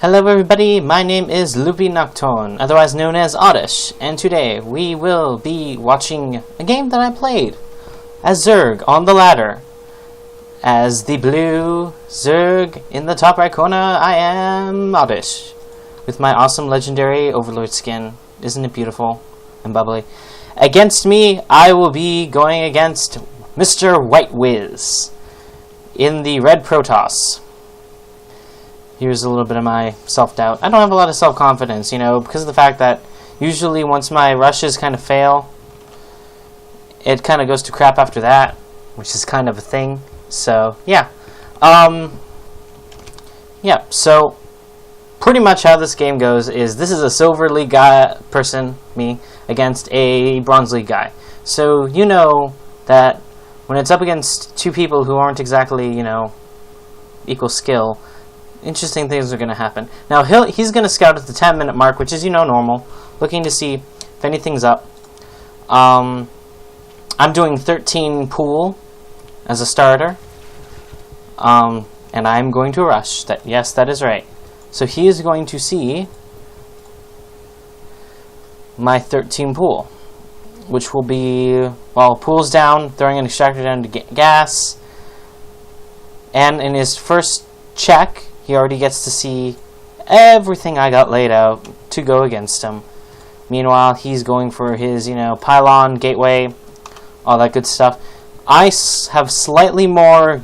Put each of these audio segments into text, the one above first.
Hello everybody, my name is Loopy Nocturne, otherwise known as Oddish, and today we will be watching a game that I played as Zerg on the ladder. As the blue Zerg in the top right corner, I am Oddish, with my awesome legendary Overlord skin. Isn't it beautiful and bubbly? Against me, I will be going against Mr. WhiteWizz in the red Protoss. Here's a little bit of my self-doubt. I don't have a lot of self-confidence, because of the fact that usually once my rushes kind of fail, it kind of goes to crap after that, which is kind of a thing. So, yeah. So pretty much how this game goes is this is a Silver League person, me, against a Bronze League guy. So you know that when it's up against two people who aren't exactly, equal skill, interesting things are going to happen. Now, he's going to scout at the 10-minute mark, which is, normal, looking to see if anything's up. I'm doing 13 pool as a starter, and I'm going to rush. Yes, that is right. So he is going to see my 13 pool, which will be, pool's down, throwing an extractor down to get gas, and in his first check, he already gets to see everything I got laid out to go against him. Meanwhile, he's going for his, pylon, gateway, all that good stuff. I have slightly more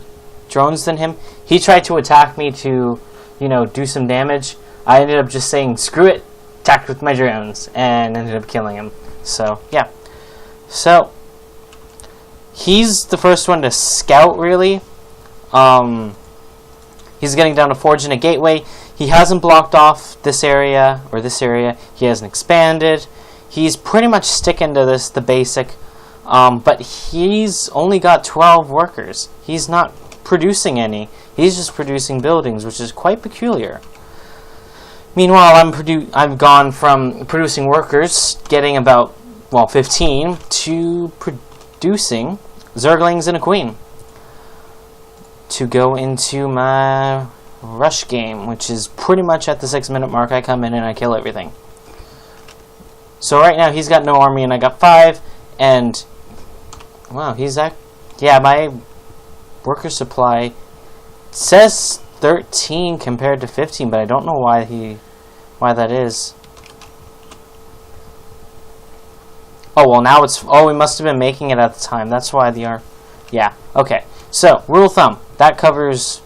drones than him. He tried to attack me to, do some damage. I ended up just saying, screw it, attacked with my drones, and ended up killing him. So, yeah. So, he's the first one to scout, really. He's getting down to Forge and a Gateway. He hasn't blocked off this area, or this area. He hasn't expanded. He's pretty much sticking to the basic. But he's only got 12 workers. He's not producing any. He's just producing buildings, which is quite peculiar. Meanwhile, I've gone from producing workers, getting about, 15, to producing Zerglings and a Queen, to go into my rush game, which is pretty much at the 6-minute mark. I come in and I kill everything. So right now he's got no army and I got 5, and wow, my worker supply says 13 compared to 15, but I don't know why that is. Now we must have been making it at the time. That's why yeah, okay. So, rule of thumb, that covers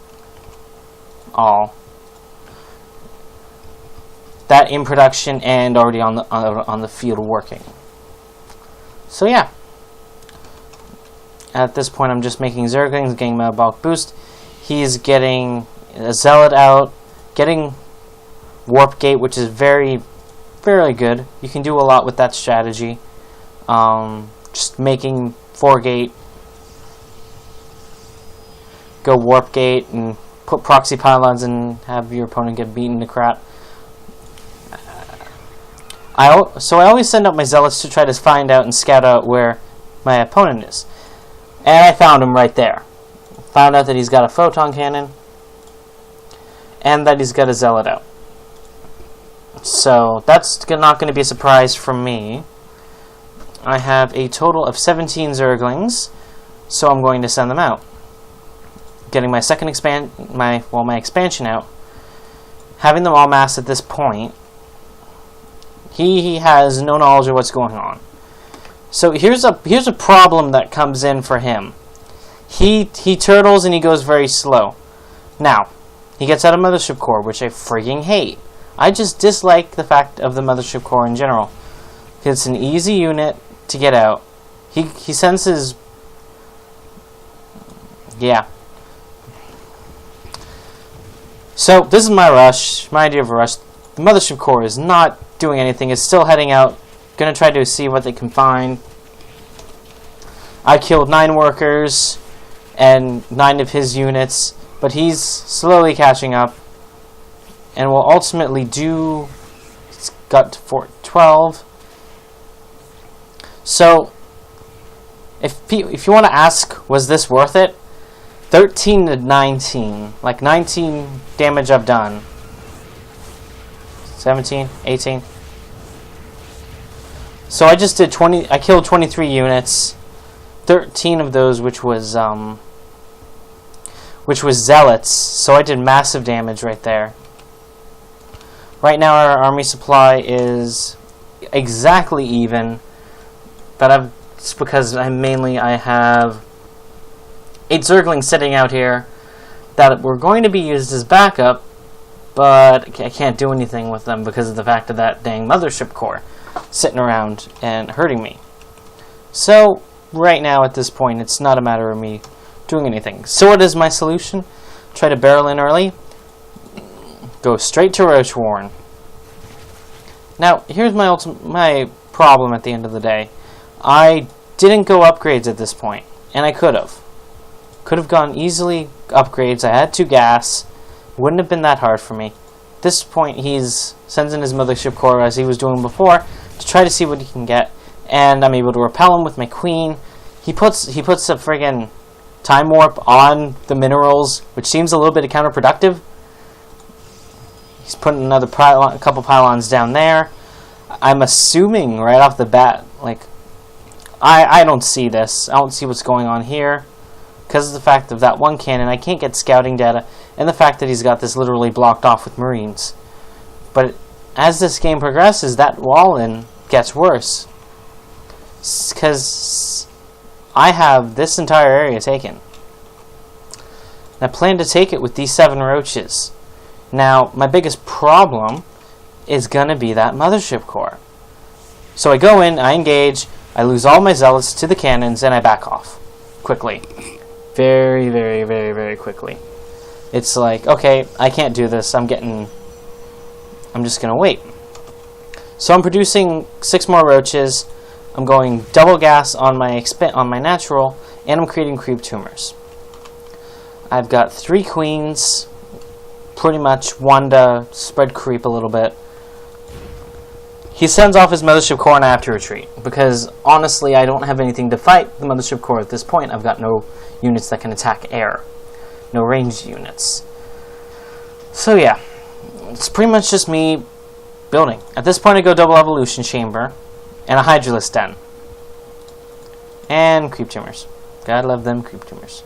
all. That in production and already on the field working. So yeah. At this point, I'm just making Zerglings, getting my bulk boost. He's getting a Zealot out, getting Warp Gate, which is very, very good. You can do a lot with that strategy. Just making 4-gate, go Warp Gate and put proxy pylons and have your opponent get beaten to crap. So I always send out my zealots to try to find out and scout out where my opponent is. And I found him right there. Found out that he's got a photon cannon and that he's got a zealot out. So that's not going to be a surprise from me. I have a total of 17 Zerglings, so I'm going to send them out. Getting my second my expansion out, having them all massed at this point. He has no knowledge of what's going on. So here's a problem that comes in for him. He turtles and he goes very slow. Now, he gets out of Mothership Core, which I frigging hate. I just dislike the fact of the Mothership Core in general. It's an easy unit to get out. He sends his... Yeah. So, this is my rush, my idea of a rush. The Mothership Core is not doing anything. It's still heading out. Gonna try to see what they can find. I killed 9 workers and 9 of his units, but he's slowly catching up and will ultimately do... It's got to 12. So, if you want to ask, was this worth it? 13 to 19. Like 19 damage I've done. 17, 18. So I just did 20. I killed 23 units, 13 of those, which was zealots. So I did massive damage right there. Right now our army supply is exactly even, but it's because I have 8 Zerglings sitting out here that were going to be used as backup, but I can't do anything with them because of the fact of that dang mothership core sitting around and hurting me. So right now at this point it's not a matter of me doing anything. So what is my solution? Try to barrel in early, go straight to Roach Warren. Now here's my problem at the end of the day. I didn't go upgrades at this point, and I could have gone easily upgrades. I had 2 gas, wouldn't have been that hard for me. At this point he's sends in his mothership core as he was doing before to try to see what he can get, and I'm able to repel him with my queen. He puts a friggin' time warp on the minerals, which seems a little bit counterproductive. He's putting another couple pylons down there. I'm assuming right off the bat, like, I don't see this. I don't see what's going on here because of the fact of that one cannon. I can't get scouting data, and the fact that he's got this literally blocked off with Marines. But as this game progresses, that wall-in gets worse because I have this entire area taken. And I plan to take it with these 7 roaches. Now, my biggest problem is going to be that mothership core. So I go in, I engage, I lose all my zealots to the cannons, and I back off quickly. Very, very, very, very quickly. It's like, okay, I can't do this. I'm just going to wait. So I'm producing 6 more roaches. I'm going double gas on my natural, and I'm creating creep tumors. I've got 3 queens, pretty much 1 to spread creep a little bit. He sends off his mothership core and I have to retreat because honestly I don't have anything to fight the mothership core at this point. I've got no units that can attack air, no ranged units. So yeah, it's pretty much just me building. At this point I go double evolution chamber and a hydralisk den and creep tumors. Gotta love them creep tumors.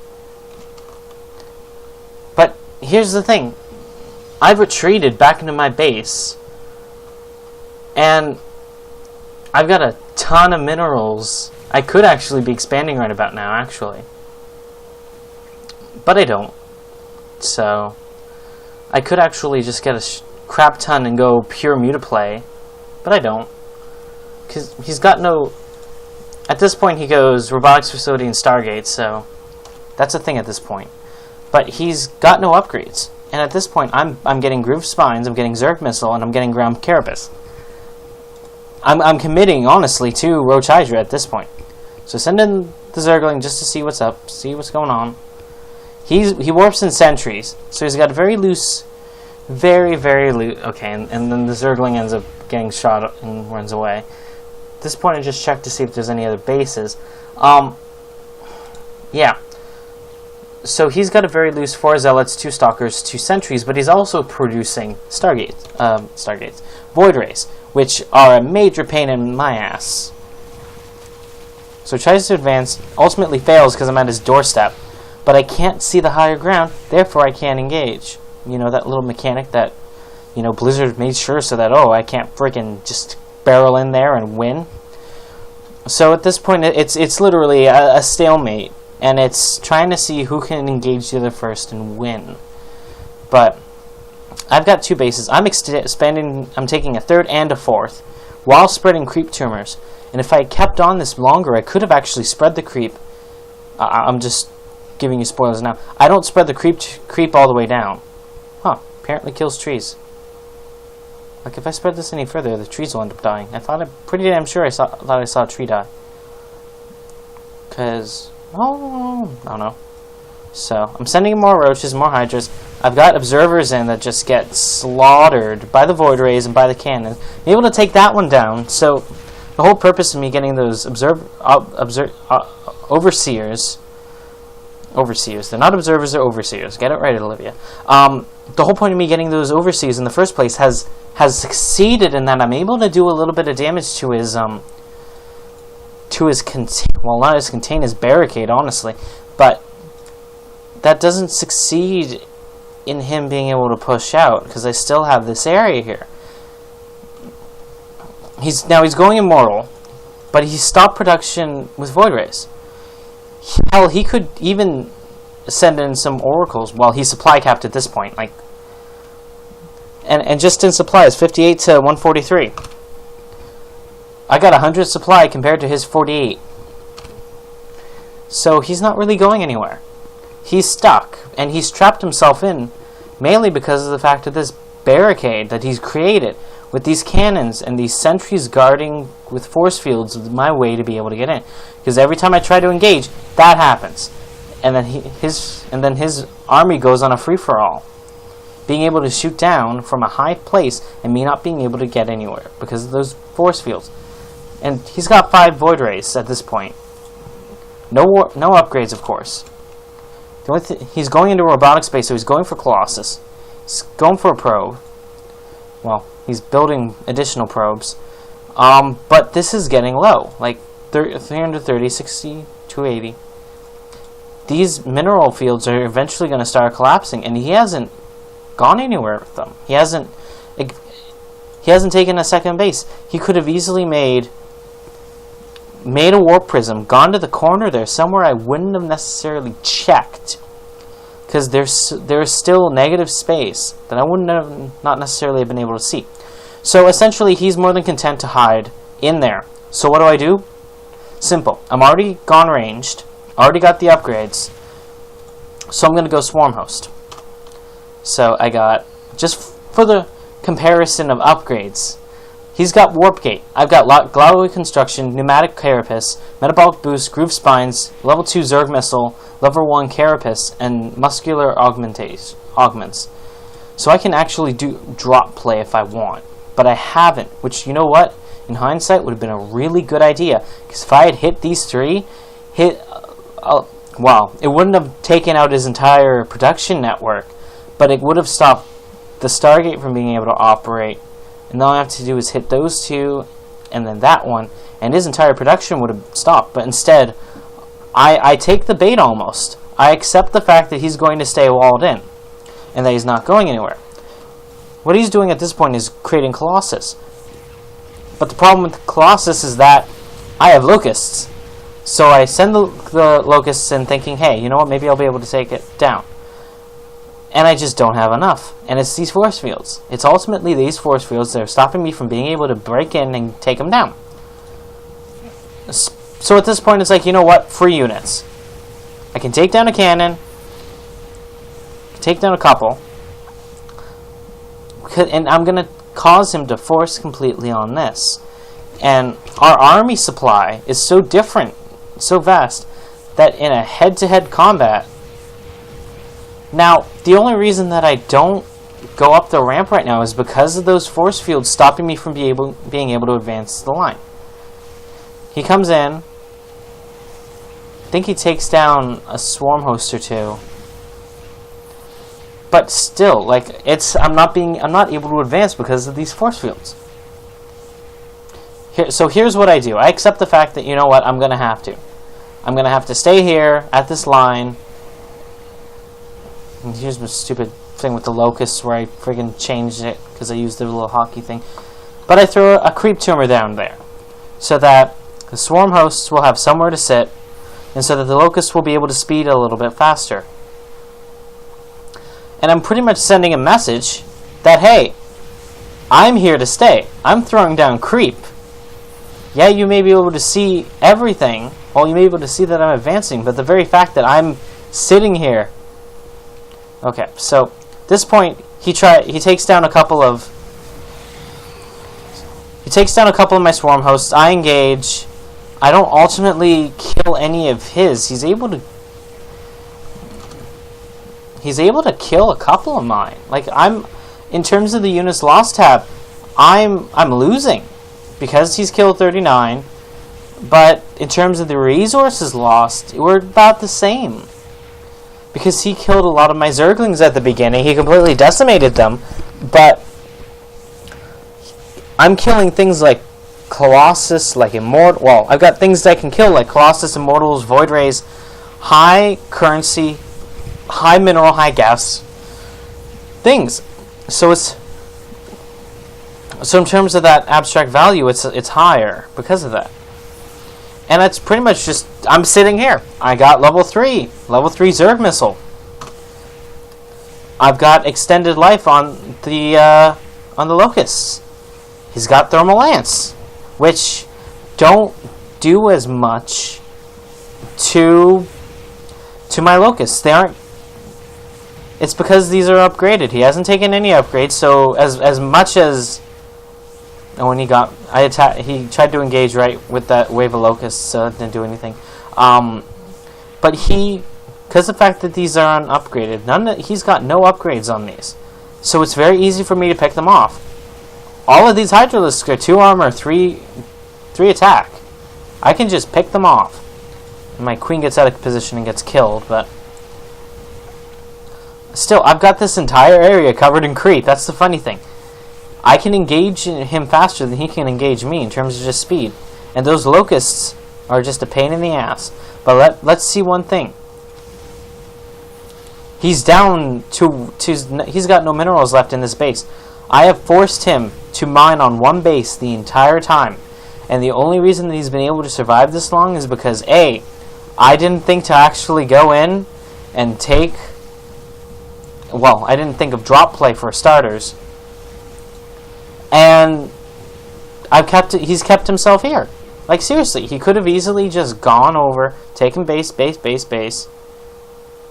But here's the thing, I've retreated back into my base and I've got a ton of minerals. I could actually be expanding right about now, actually. But I don't. So I could actually just get a crap ton and go pure mutaplay. But I don't. Because he's got no... At this point he goes robotics facility and Stargate, so that's a thing at this point. But he's got no upgrades. And at this point I'm getting groove spines, I'm getting Zerg missile, and I'm getting ground carapace. I'm committing, honestly, to Roach Hydra at this point. So send in the Zergling just to see what's up, see what's going on. He warps in sentries, so he's got a very loose, very, very loose... Okay, and then the Zergling ends up getting shot and runs away. At this point I just checked to see if there's any other bases. Yeah. So he's got a very loose 4 zealots, 2 stalkers, 2 sentries, but he's also producing Stargates, Void Rays, which are a major pain in my ass. So he tries to advance, ultimately fails because I'm at his doorstep, but I can't see the higher ground, therefore I can't engage. You know, that little mechanic that, you know, Blizzard made sure so that, oh, I can't freaking just barrel in there and win. So at this point, it's literally a stalemate. And it's trying to see who can engage the other first and win. But I've got 2 bases. I'm expanding. I'm taking a 3rd and a 4th while spreading creep tumors. And if I kept on this longer, I could have actually spread the creep. I'm just giving you spoilers now. I don't spread the creep all the way down. Huh? Apparently kills trees. Like if I spread this any further, the trees will end up dying. I'm pretty damn sure I thought I saw a tree die. Cause. Oh, I don't know. So, I'm sending more roaches, more hydras. I've got observers in that just get slaughtered by the void rays and by the cannon. I'm able to take that one down. So, the whole purpose of me getting those overseers overseers. They're not observers, they're overseers. Get it right, Olivia. The whole point of me getting those overseers in the first place has succeeded in that I'm able to do a little bit of damage to his well, not his contain, his barricade, honestly, but that doesn't succeed in him being able to push out because I still have this area here. He's going immortal, but he stopped production with Void Rays. Hell, he could even send in some oracles. Well, he's supply capped at this point, like, and just in supplies, 58 to 143. I got 100 supply compared to his 48. So he's not really going anywhere. He's stuck, and he's trapped himself in, mainly because of the fact of this barricade that he's created with these cannons and these sentries guarding with force fields my way to be able to get in. Because every time I try to engage, that happens, and then his army goes on a free-for-all, being able to shoot down from a high place and me not being able to get anywhere because of those force fields. And he's got 5 Void Rays at this point. No upgrades, of course. The only he's going into robotic space, so he's going for Colossus. He's going for a probe. Well, he's building additional probes. But this is getting low. Like 330, 60, 280. These mineral fields are eventually going to start collapsing, and he hasn't gone anywhere with them. He hasn't taken a second base. He could have easily made a warp prism, gone to the corner there somewhere I wouldn't have necessarily checked, because there's still negative space that I wouldn't have not necessarily have been able to see. So essentially, he's more than content to hide in there. So what do? Simple. I'm already gone ranged, already got the upgrades, so I'm going to go Swarm Host. So I got, just for the comparison of upgrades, he's got Warp Gate. I've got Glowy Construction, Pneumatic Carapace, Metabolic Boost, Groove Spines, Level 2 Zerg Missile, Level 1 Carapace, and Muscular Augments. So I can actually do drop play if I want. But I haven't, which, you know what? In hindsight, would have been a really good idea. Because if I had hit these 3, well, it wouldn't have taken out his entire production network, but it would have stopped the Stargate from being able to operate. And all I have to do is hit those 2, and then that one, and his entire production would have stopped. But instead, I take the bait almost. I accept the fact that he's going to stay walled in, and that he's not going anywhere. What he's doing at this point is creating Colossus. But the problem with the Colossus is that I have Locusts. So I send the Locusts in thinking, hey, you know what, maybe I'll be able to take it down. And I just don't have enough. And it's these force fields. It's ultimately these force fields that are stopping me from being able to break in and take them down. So at this point, it's like, you know what? Free units. I can take down a cannon. Take down a couple. And I'm going to cause him to force completely on this. And our army supply is so different, so vast, that in a head-to-head combat... Now, the only reason that I don't go up the ramp right now is because of those force fields stopping me from being able to advance the line. He comes in. I think he takes down a swarm host or 2. But still, like, I'm not able to advance because of these force fields. So here's what I do. I accept the fact that, you know what, I'm going to have to. I'm going to have to stay here at this line. And here's my stupid thing with the locusts where I friggin' changed it because I used the little hockey thing. But I throw a creep tumor down there so that the swarm hosts will have somewhere to sit, and so that the locusts will be able to speed a little bit faster. And I'm pretty much sending a message that, hey, I'm here to stay. I'm throwing down creep. Yeah, you may be able to see everything. Well, you may be able to see that I'm advancing, but the very fact that I'm sitting here. Okay, so at this point, he takes down a couple of my swarm hosts. I engage. I don't ultimately kill any of his. He's able to kill a couple of mine. Like, in terms of the units lost tab, I'm losing because he's killed 39. But in terms of the resources lost, we're about the same. because he killed a lot of my Zerglings at the beginning. He completely decimated them, but I'm killing things like Colossus, like Immortal. Well, I've got things that can kill, like Colossus, Immortals, Void Rays, high currency, high mineral, high gas things. So in terms of that abstract value, it's higher because of that. And that's pretty much just, I'm sitting here. I got level 3 Zerg missile. I've got extended life on the Locusts. He's got Thermal Lance, which don't do as much to my Locusts. They aren't. It's because these are upgraded. He hasn't taken any upgrades, so as much as when he tried to engage right with that wave of Locusts, didn't do anything. But because the fact that these are unupgraded, he's got no upgrades on these, so it's very easy for me to pick them off. All of these Hydralisks are 2 armor, 3 attack. I can just pick them off. And my queen gets out of position and gets killed, but still, I've got this entire area covered in creep. That's the funny thing. I can engage him faster than he can engage me in terms of just speed. And those Locusts are just a pain in the ass. But let's see one thing. He's down he's got no minerals left in this base. I have forced him to mine on one base the entire time. And the only reason that he's been able to survive this long is because, A, I didn't think to actually go in and take... Well, I didn't think of drop play for starters. And he's kept himself here. Like, seriously, he could have easily just gone over, taken base.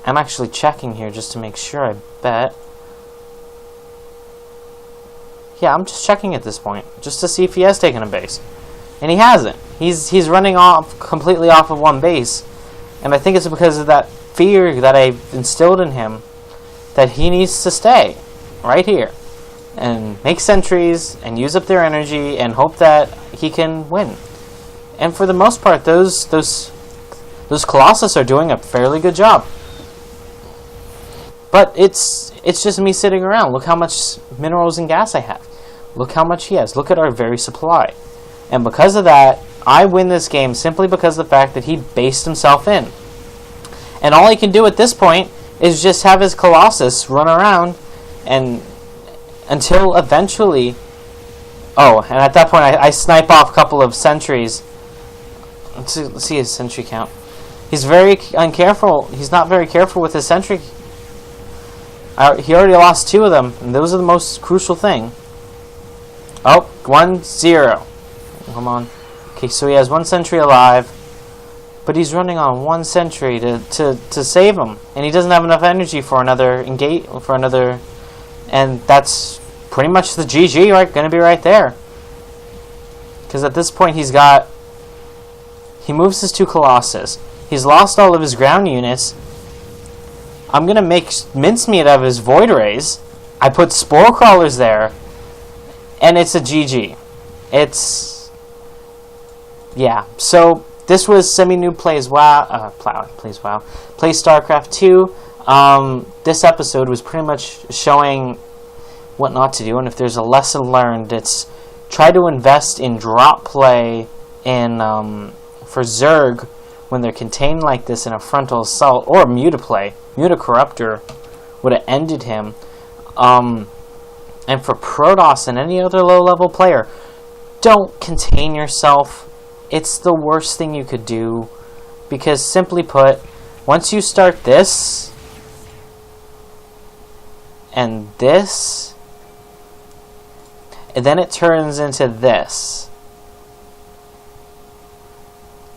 I'm actually checking here just to make sure, I bet. Yeah, I'm just checking at this point, just to see if he has taken a base. And he hasn't. He's running completely off of one base. And I think it's because of that fear that I've instilled in him that he needs to stay right here and make sentries and use up their energy and hope that he can win. And for the most part, those Colossus are doing a fairly good job. But it's just me sitting around. Look how much minerals and gas I have. Look how much he has. Look at our very supply. And because of that, I win this game simply because of the fact that he based himself in. And all he can do at this point is just have his Colossus run around and until eventually... Oh, and at that point I snipe off a couple of sentries. Let's see his sentry count. He's very uncareful. He's not very careful with his sentry. He already lost 2 of them, and those are the most crucial thing. Oh, 1-0. Come on. Okay, so he has 1 sentry alive, but he's running on 1 sentry to save him, and he doesn't have enough energy for another and that's pretty much the GG, right? Going to be right there. Because at this point he moves his 2 Colossus. He's lost all of his ground units. I'm going to make mincemeat out of his Void Rays. I put Spore Crawlers there. And it's a GG. Yeah. So, this was Semi-noob plays WoW. Plays StarCraft 2. This episode was pretty much showing what not to do. And if there's a lesson learned, it's try to invest in drop play for Zerg when they're contained like this in a frontal assault, or Mutaplay. Mutacorruptor would have ended him. And for Protoss and any other low-level player, don't contain yourself. It's the worst thing you could do. Because, simply put, once you start this, and this, and then it turns into this.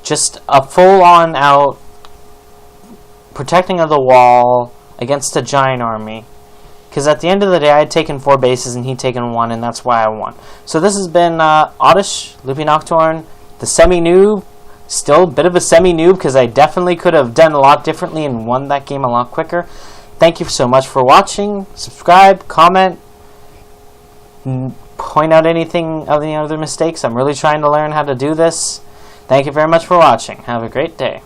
Just a full-on out protecting of the wall against a giant army. Because at the end of the day, I had taken 4 bases and he'd taken 1, and that's why I won. So this has been Oddish, Loopy Nocturne, the Semi-noob. Still a bit of a Semi-noob because I definitely could have done a lot differently and won that game a lot quicker. Thank you so much for watching. Subscribe, comment, point out any other mistakes. I'm really trying to learn how to do this. Thank you very much for watching. Have a great day.